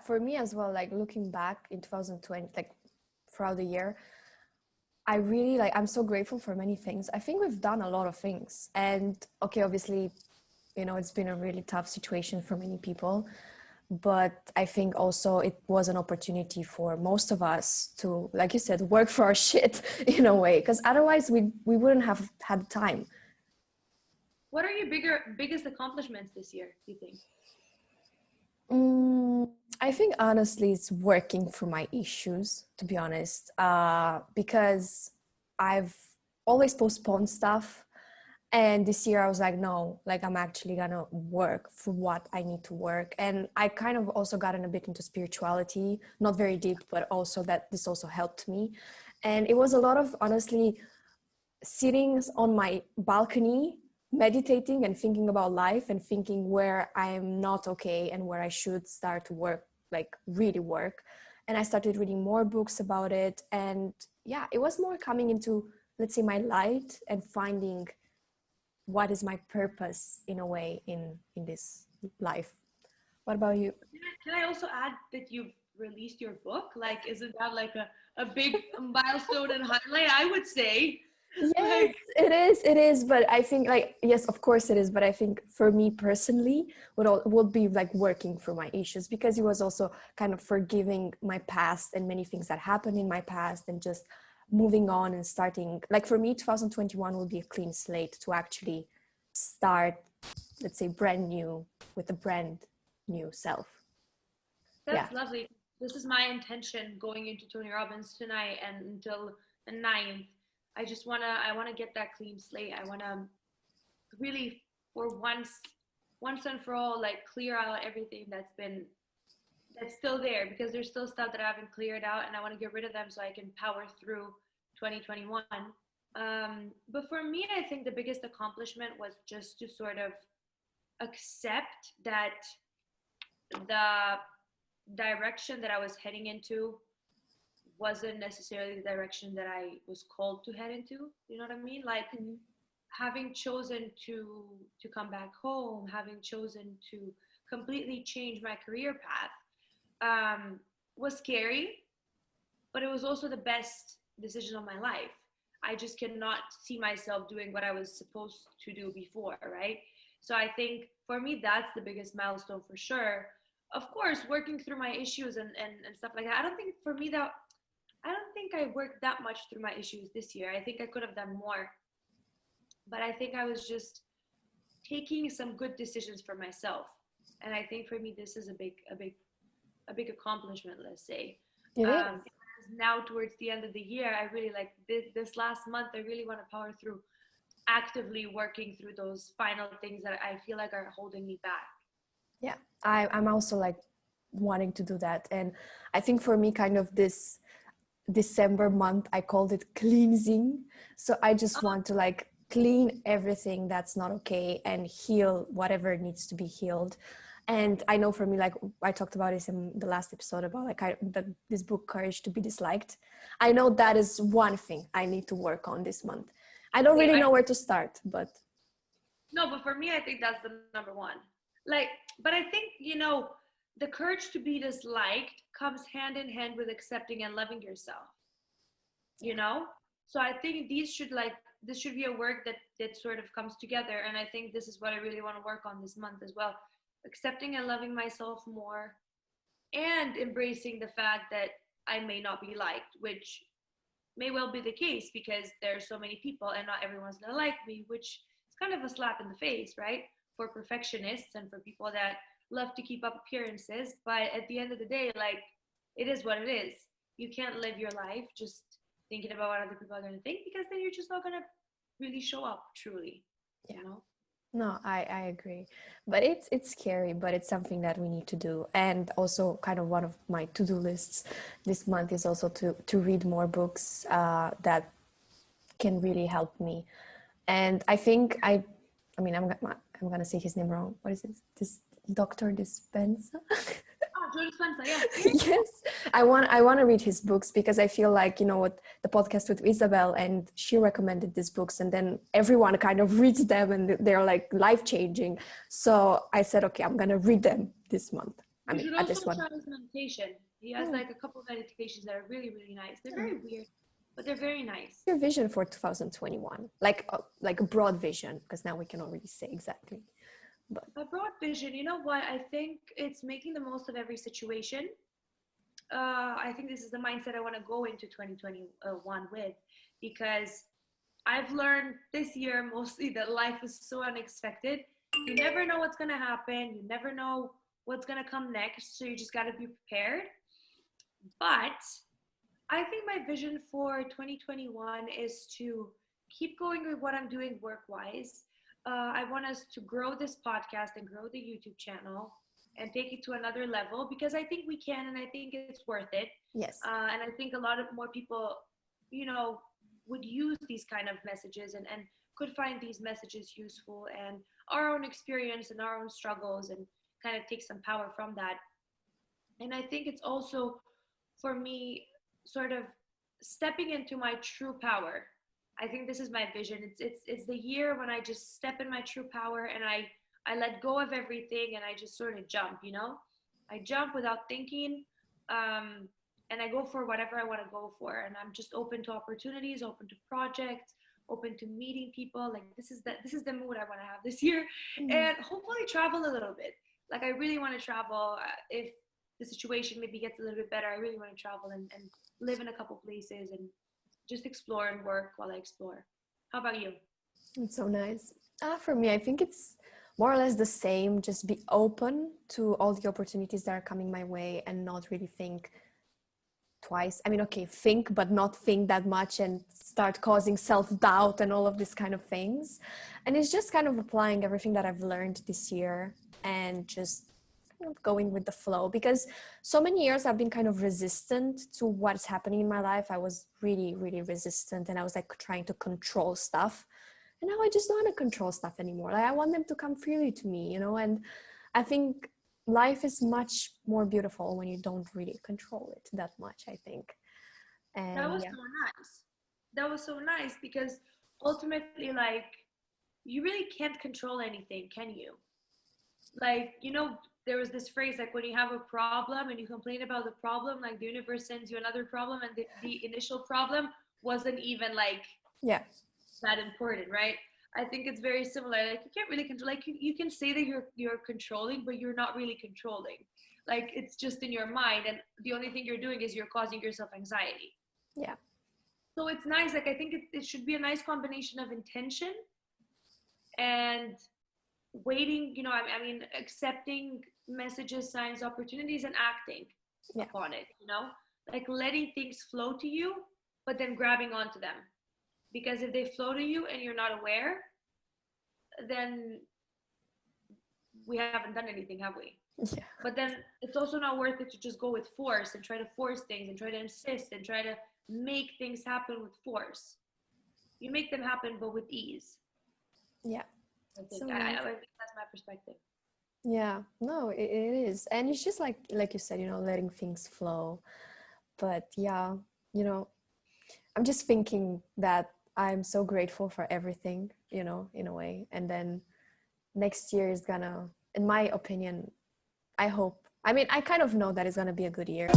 For me as well, like looking back in 2020, like throughout the year, I really I'm so grateful for many things. I think we've done a lot of things. And okay, obviously, it's been a really tough situation for many people. But I think also it was an opportunity for most of us to, like you said, work for our shit in a way, because otherwise we wouldn't have had time. What are your biggest accomplishments this year, do you think? I think honestly it's working through my issues, to be honest, because I've always postponed stuff. And this year I was like, no, like I'm actually gonna work for what I need to work. And I kind of also gotten a bit into spirituality, not very deep, but also that this also helped me. And it was a lot of honestly sitting on my balcony, meditating and thinking about life and thinking where I'm not okay and where I should start to work, like really work. And I started reading more books about it. And yeah, it was more coming into, let's say, my light and finding what is my purpose in a way in this life. What about you? Can I also add that you've released your book? Like, isn't that like a big milestone and highlight, I would say? Yes, it is. But I think yes, of course it is. But I think for me personally, would be like working through my issues, because it was also kind of forgiving my past and many things that happened in my past and just moving on and starting, like for me 2021 will be a clean slate to actually start, let's say, brand new with a brand new self. That's lovely. This is my intention going into Tony Robbins tonight and until the 9th. I wanna get that clean slate. I wanna really for once and for all, like clear out everything that's still there, because there's still stuff that I haven't cleared out and I want to get rid of them so I can power through 2021. But for me, I think the biggest accomplishment was just to sort of accept that the direction that I was heading into wasn't necessarily the direction that I was called to head into. You know what I mean? Like having chosen to come back home, having chosen to completely change my career path, was scary, but it was also the best decision of my life. I just cannot see myself doing what I was supposed to do before, right? So I think for me, that's the biggest milestone for sure. Of course, working through my issues and stuff like that. I don't think I worked that much through my issues this year. I think I could have done more. But I think I was just taking some good decisions for myself. And I think for me, this is a big accomplishment, let's say. Now towards the end of the year, I really like this last month, I really want to power through actively working through those final things that I feel like are holding me back. Yeah, I'm also like wanting to do that. And I think for me, kind of this December month, I called it cleansing. So I just want to like clean everything that's not okay and heal whatever needs to be healed. And I know for me, like I talked about this in the last episode about like this book, Courage to be Disliked. I know that is one thing I need to work on this month. I don't really know where to start, but. No, but for me, I think that's the number one. Like, but I think, the courage to be disliked comes hand in hand with accepting and loving yourself, So I think this should be a work that sort of comes together. And I think this is what I really want to work on this month as well. Accepting and loving myself more and embracing the fact that I may not be liked, which may well be the case because there are so many people and not everyone's going to like me, which is kind of a slap in the face, right? For perfectionists and for people that love to keep up appearances. But at the end of the day, like, it is what it is. You can't live your life just thinking about what other people are going to think, because then you're just not going to really show up truly, No, I agree, but it's scary, but it's something that we need to do. And also kind of one of my to-do lists this month is also to read more books that can really help me. And I think I'm gonna say his name wrong. What is it? This Dr. Dispenza? Joe Dispenza, yeah. Yes, I want to read his books because I feel like, what the podcast with Isabel, and she recommended these books, and then everyone kind of reads them and they're like life-changing. So I said, okay, I'm going to read them this month. I You mean, should at also this one. try his meditation. He has like a couple of meditations that are really, really nice. They're very weird, but they're very nice. Your vision for 2021, like a broad vision, because now we cannot really say exactly. But A broad vision, you know what? I think it's making the most of every situation. I think this is the mindset I want to go into 2021 with, because I've learned this year mostly that life is so unexpected. You never know what's going to happen. You never know what's going to come next. So you just got to be prepared. But I think my vision for 2021 is to keep going with what I'm doing work wise. I want us to grow this podcast and grow the YouTube channel and take it to another level, because I think we can, and I think it's worth it. yes, And I think a lot of more people, you know, would use these kind of messages and could find these messages useful, and our own experience and our own struggles, and kind of take some power from that. And I think it's also, for me, sort of stepping into my true power. I think this is my vision. It's the year when I just step in my true power, and I let go of everything, and I just sort of jump, you know? I jump without thinking, and I go for whatever I want to go for, and I'm just open to opportunities, open to projects, open to meeting people. Like this is the mood I want to have this year, and hopefully travel a little bit. Like I really want to travel. If the situation maybe gets a little bit better, I really want to travel and live in a couple places and just explore and work while I explore. How about you? it's so nice. For me, I think it's more or less the same. Just be open to all the opportunities that are coming my way and not really think twice. I mean, okay, think, but not think that much and start causing self-doubt and all of these kind of things. And it's just kind of applying everything that I've learned this year and just kind of going with the flow, because so many years I've been kind of resistant to what's happening in my life. I was really, really resistant, and I was like trying to control stuff. And now I just don't want to control stuff anymore. Like I want them to come freely to me, you know, and I think life is much more beautiful when you don't really control it that much, I think. That And was yeah, so nice. That was so nice, because ultimately, like, you really can't control anything, can you? Like, you know, there was this phrase, like, when you have a problem and you complain about the problem, like the universe sends you another problem, and the initial problem wasn't even like yeah, that important, right? I think it's very similar. Like you can't really control. Like you can say that you're controlling, but you're not really controlling. Like it's just in your mind, and the only thing you're doing is you're causing yourself anxiety. yeah, So it's nice. Like I think it should be a nice combination of intention and waiting. You know, I mean, accepting messages, signs, opportunities, and acting yeah, upon it. You know, like letting things flow to you, but then grabbing onto them. Because if they flow to you and you're not aware, then we haven't done anything, have we? yeah, But then it's also not worth it to just go with force and try to force things and try to insist and try to make things happen with force. You make them happen, but with ease. yeah. I think, So nice. I think that's my perspective. Yeah, no, it is. And it's just like you said, you know, letting things flow. But yeah, you know, I'm just thinking that I'm so grateful for everything, you know, in a way. And then next year is gonna, in my opinion, I hope, I mean, I kind of know that it's gonna be a good year.